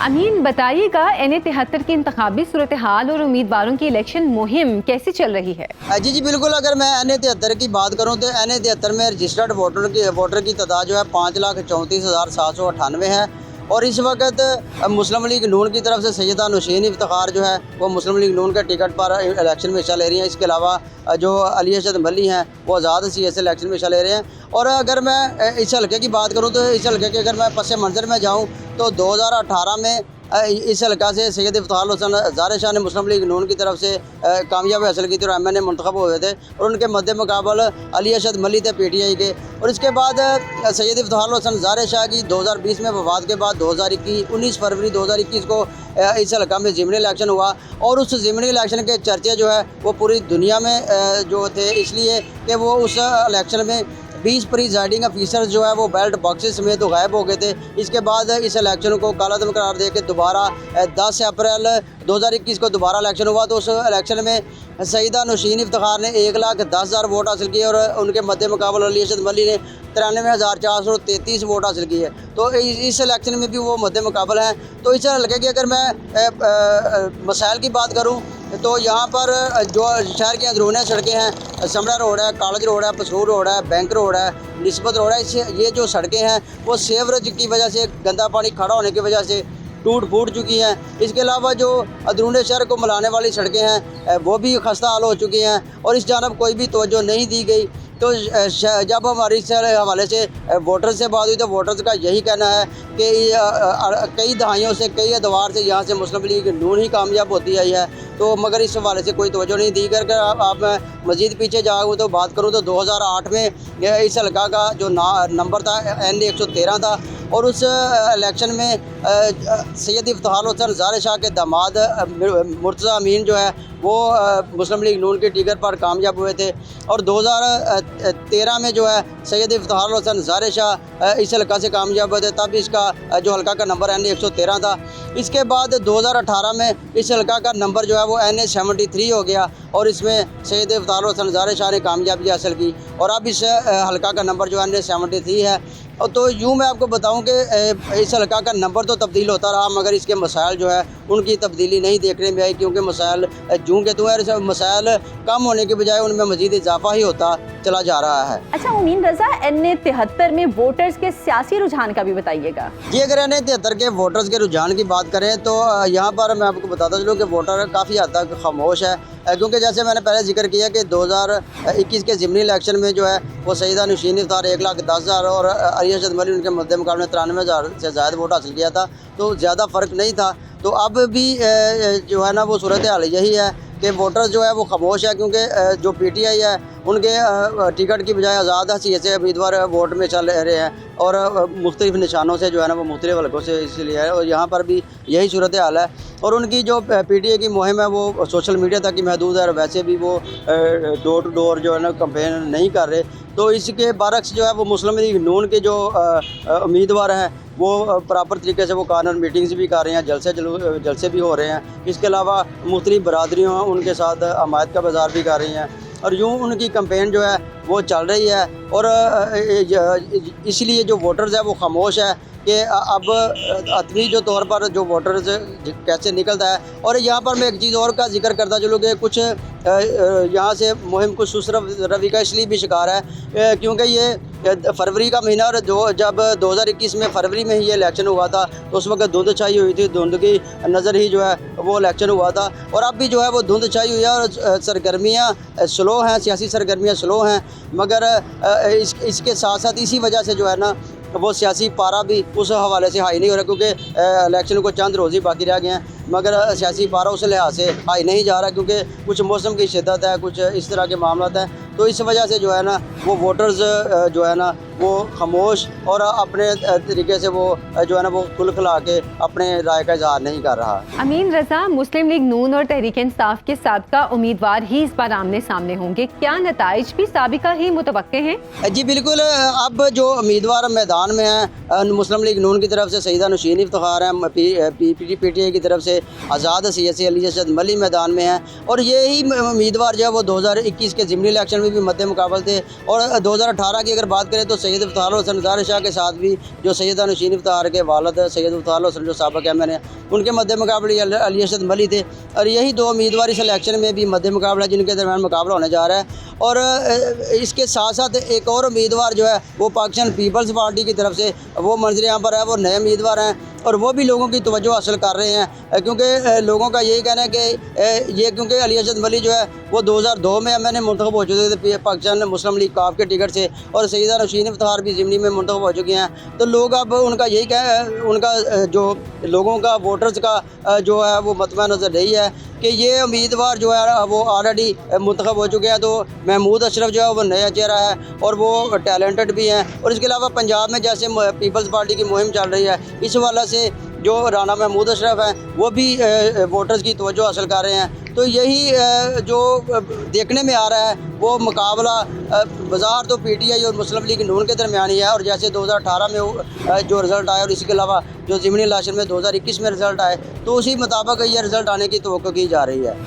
अमीन, बताइएगा NA-73 की इंतखाबी सूरत हाल और उम्मीदवारों की इलेक्शन मुहिम कैसी चल रही है? जी बिल्कुल, अगर मैं NA-73 की बात करूं तो NA-73 में रजिस्टर्ड वोटर की तादाद जो है 5,34,798 है। और इस वक्त मुस्लिम लीग नून की तरफ से सैयदा नौशीन इफ्तिखार जो है वो मुस्लिम लीग नून के टिकट पर इलेक्शन में हिस्सा ले रही हैं। इसके अलावा जो अली अरशद मल्ली हैं वो आज़ाद CS इलेक्शन में हिस्सा ले रहे हैं। और अगर मैं इस हल्के की बात करूं तो इस हल्के के अगर मैं पस मंज़र में जाऊं तो 2018 में इस हल्का से सैयद इफ्तिखार हुसैन ज़ाहिर शाह ने मुस्लिम लीग नून की तरफ से कामयाबी हासिल की थी और MNA मुंतखब हुए थे और उनके मद्दे मुकाबल अली अरशद मल्ली थे PTI के। और इसके बाद सैयद इफ्तिखार हुसैन ज़ाहिर शाह की 2020 में वफ़ात के बाद 19 फरवरी 2021 को इस हल्का में ज़िमनी इलेक्शन हुआ। और उस ज़िमनी इलेक्शन के चर्चे जो है वो पूरी दुनिया में जो थे, इसलिए कि वो उस इलेक्शन में 20 प्रिजाइडिंग अफीसर्स जो है वो बैलेट बॉक्सेस में तो गायब हो गए थे। इसके बाद इस इलेक्शन को कालादम करार दे के दोबारा 10 अप्रैल 2021 को दोबारा इलेक्शन हुआ। तो उस इलेक्शन में सैयदा नौशीन इफ्तिखार ने 1,10,000 वोट हासिल किए और उनके मद्दे मुकाबले अली अरशद मल्ली ने 93,433 वोट हासिल किए। तो इस इलेक्शन में भी वो मद्दे मुकाबला हैं। तो इस हल्के की अगर मैं मसाइल की बात करूँ तो यहाँ पर जो शहर की अंदरूनी सड़कें हैं, समरा रोड है, कॉलेज रोड है, पसरूर रोड है, बैंक रोड है, निस्बत रोड है, ये जो सड़कें हैं वो सीवरेज की वजह से, गंदा पानी खड़ा होने की वजह से टूट फूट चुकी हैं। इसके अलावा जो अंदरूनी शहर को मिलाने वाली सड़कें हैं वो भी खस्ता हाल हो चुकी हैं और इस जानब कोई भी तवज्जो नहीं दी गई। तो जब हमारी इस हवाले से वोटर से बात हुई तो वोटर्स का यही कहना है कि कई दहाइयों से, कई अदवार से यहाँ से मुस्लिम लीग नून ही कामयाब होती आई है। तो मगर इस हवाले से कोई तवज्जो नहीं दी करके आप मैं मज़ीद पीछे जाऊँ तो बात करूँ तो 2008 में इस हल्का का जो नंबर था NA-113 था और उस इलेक्शन में सैयद इफ्तिखार हुसैन ज़ाहिर शाह के दामाद मुर्तज़ा अमीन जो है वो मुस्लिम लीग नून के टिकट पर कामयाब हुए थे। और 2013 में जो है सैयद इफ्तिखार हुसैन ज़ाहिर शाह इस हल्का से कामयाब हुए थे, तब इसका जो हल्का का नंबर NA-113 था। इसके बाद 2018 में इस हल्का का नंबर जो है वो NA-73 हो गया और इसमें सैयद इफ्तिखार हुसैन ज़ाहिर शाह ने कामयाबी हासिल की और अब इस हल्का का नंबर जो NA-73 है। और तो यूँ मैं आपको बताऊं कि इस हल्का का नंबर तो तब्दील होता रहा मगर इसके मसाइल जो है उनकी तब्दीली नहीं देखने में आई, क्योंकि मसाइल जूँ के तो है, मसाइल कम होने के बजाय उनमें मज़ीद इजाफा ही होता चला जा रहा है। अच्छा उमीन रज़ा, NA-73 में वोटर्स के सियासी रुझान का भी बताइएगा। जी अगर NA-73 के वोटर्स के रुझान की बात करें तो यहाँ पर मैं आपको बताता चलूँ कि वोटर काफ़ी हद तक खामोश है, क्योंकि जैसे मैंने पहले जिक्र किया कि 2021 के ज़िमनी इलेक्शन में जो है वो सैयदा नौशीन इफ्तिखार 1,10,000 और अली अरशद मल्ली उनके मद्दे मुकाबले 93,000 से ज़्यादा वोट हासिल किया था, तो ज़्यादा फ़र्क नहीं था। तो अब भी जो है ना वो सूरत हाल यही है कि वोटर जो है वो खामोश है, क्योंकि जो PTI है उनके टिकट की बजाय आज़ाद CS से उम्मीदवार वोट में चल रहे हैं और मुख्तलिफ़ निशानों से जो है ना वो मुख्तलिफ़ हल्कों से इसलिए है और यहाँ पर भी यही सूरत हाल है। और उनकी जो PTI की मुहिम है वो सोशल मीडिया तक ही महदूद है और वैसे भी वो डोर टू डोर जो है ना कैंपेन नहीं कर रहे। तो इसके बरक्स जो है वो मुस्लिम लीग नून के जो उम्मीदवार हैं वो प्रॉपर तरीके से वो कॉर्नर मीटिंग्स भी कर रहे हैं, जलसे भी हो रहे हैं। इसके अलावा मुख्तलिफ़ बरादरियों उनके साथ हमायत का बाज़ार भी कर रही हैं और यूँ उनकी कैंपेन जो है वो चल रही है। और इसलिए जो वोटर्स है वो खामोश है कि अब अतवी जो तौर पर जो वोटर्स कैसे निकलता है। और यहाँ पर मैं एक चीज़ और का जिक्र करता चलूँ कि कुछ यहाँ से मुहिम कुछ सुस्त रवि का इसलिए भी शिकार है क्योंकि ये फरवरी का महीना और जब 2021 में फरवरी में ही ये इलेक्शन हुआ था तो उस वक्त धुंध छाई हुई थी, धुंध की नज़र ही जो है वो इलेक्शन हुआ था। और अब भी जो है वो धुंध छाई हुई है और सरगर्मियाँ स्लो हैं, सियासी सरगर्मियाँ स्लो हैं। मगर इसके साथ साथ इसी वजह से जो है ना वो सियासी पारा भी उस हवाले से हाई नहीं हो रहा, क्योंकि इलेक्शन को चंद रोज़ ही बाकी रह गए हैं मगर सियासी पारा उस लिहाज से हाई नहीं जा रहा, क्योंकि कुछ मौसम की शिद्दत है, कुछ इस तरह के मामला हैं। तो इस वजह से जो है ना वो वोटर्स जो है ना वो खामोश और अपने तरीके से वो जो है ना वो खुल खिला के अपने राय का इजहार नहीं कर रहा। अमीन रज़ा, मुस्लिम लीग नून और तहरीक इंसाफ के साबिका उम्मीदवार ही इस बार आमने सामने होंगे, क्या नताइज भी साबिका ही मुतवक्के हैं? जी बिल्कुल, अब जो उम्मीदवार मैदान में हैं मुस्लिम लीग नून की तरफ से सैयदा नौशीन इफ्तिखार हैं, PTI की तरफ से आज़ाद CS अली अरशद मल्ली मैदान में हैं और यही उम्मीदवार जो है वो 2021 के ज़िमनी इलेक्शन में भी मद्दे मुकाबल थे। और 2018 की अगर बात करें तो सैयद इफ्तार हुसैन ज़ाहिर शाह के साथ भी जो सैयदा नशीन इफ्तार के वालिद सैयद इफ्तार हुसैन जो साबिक़ एम एन ए उनके मद्दे मुकाबले अली असद मली थे और यही दो उम्मीदवार इस इलेक्शन में भी मद्दे मुकाबला जिनके दरमियान मुकाबला होने जा रहा है। और इसके साथ साथ एक और उम्मीदवार जो है वो पाकिस्तान पीपल्स पार्टी की तरफ से वो मंजर यहाँ पर है, वो नए उम्मीदवार हैं और वो भी लोगों की तवज्जो हासिल कर रहे हैं क्योंकि लोगों का यही कहना है कि ये क्योंकि अली असद मली जो है वो 2002 में मैंने मुंतखब हो चुके थे पाकिस्तान मुस्लिम लीग काफ के टिकट से और सैयदा नशीन इफ्तार भी ज़िमनी में मुंतखब हो चुके हैं। तो लोग अब उनका यही उनका जो लोगों का वोटर्स का जो है वो मतवा नज़र रही है कि ये उम्मीदवार जो है वो ऑलरेडी मुंतखब हो चुके हैं। तो महमूद अशरफ जो है वो नया चेहरा है और वो टैलेंटेड भी हैं और इसके अलावा पंजाब में जैसे पीपल्स पार्टी की मुहिम चल रही है इस वाला से जो राना महमूद अशरफ हैं वो भी वोटर्स की तवज्जो हासिल कर रहे हैं। तो यही जो देखने में आ रहा है वो मुकाबला बाज़ार तो पीटीआई और मुस्लिम लीग नून के दरमियान ही है और जैसे 2018 में जो रिज़ल्ट आया और इसके अलावा जो ज़िमनी इलेक्शन में 2021 में रिज़ल्ट आए तो उसी मुताबिक ये रिज़ल्ट आने की तवक्को की जा रही है।